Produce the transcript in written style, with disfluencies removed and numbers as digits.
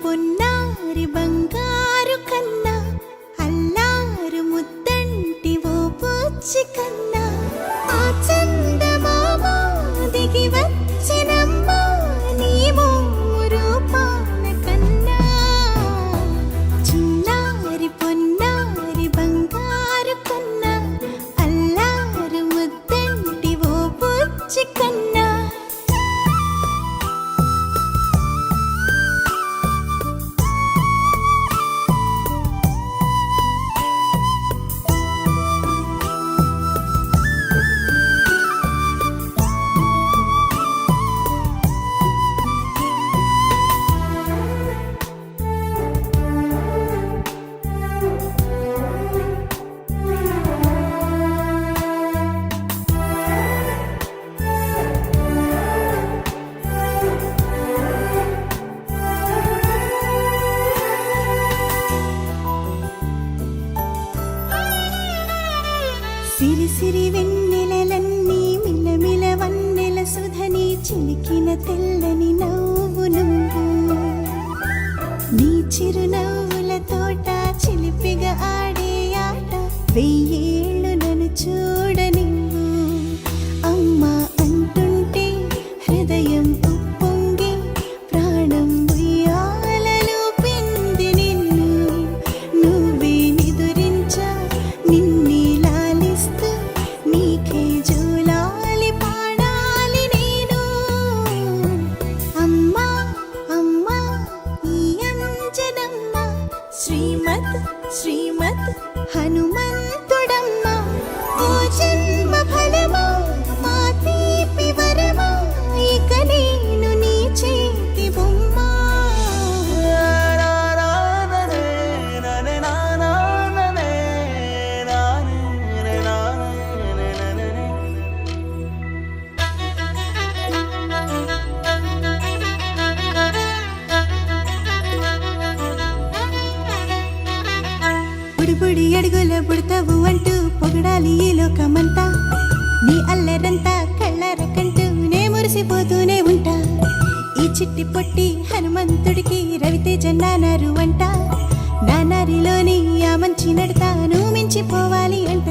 పొన్నారి బంగారు కన్నా అల్లారు ముద్దంటి ఓ బుచ్చి కన్నా ఆ చందమామ దిగి వచ్చినమ్మ నీ రూపాన కన్నా చిన్నారి పొన్నారి బంగారు కన్నా అల్లారు ముద్దంటి ఓ బుచ్చి కన్నా సిరి సిరి వెన్నెలలన్నీ మిలమిల వన్నెల సుధని చిలికిన తెల్లని నవ్వు నువ్వు నీ చిరునవ్వుల తోట చిలిపిగా ఆడే ఆట వెయ్యేళ్ళు నన్ను చూడనివ్వు అమ్మా అంటుంటే హృదయం ఉప్పొంగి ప్రాణం ఉయ్యాలలో పిండి నిన్ను నువ్వే నిదురించా నిన్నే నీకే జూలాలి పాడాలి నేను అమ్మా అమ్మా ఈ అంజనమ్మ శ్రీమత్ శ్రీమత్ హనుమంతుడమ్మ ఓ జన్మ ఫలమా మా తీపి వరమా ఇక నేను నీ చేతి బొమ్మ బుడి అడుగుల బుడతావు అంటూ పొగడాలి ఈ లోకమంతా నీ అల్లరంతా కళ్ళరకంటూ నే మురిసిపోతూనే ఉంటా ఈ చిట్టి పొట్టి హనుమంతుడికి రవితేజ నానారు అంట నానారిలోని ఆ మంచి నడతాను మించిపోవాలి అంట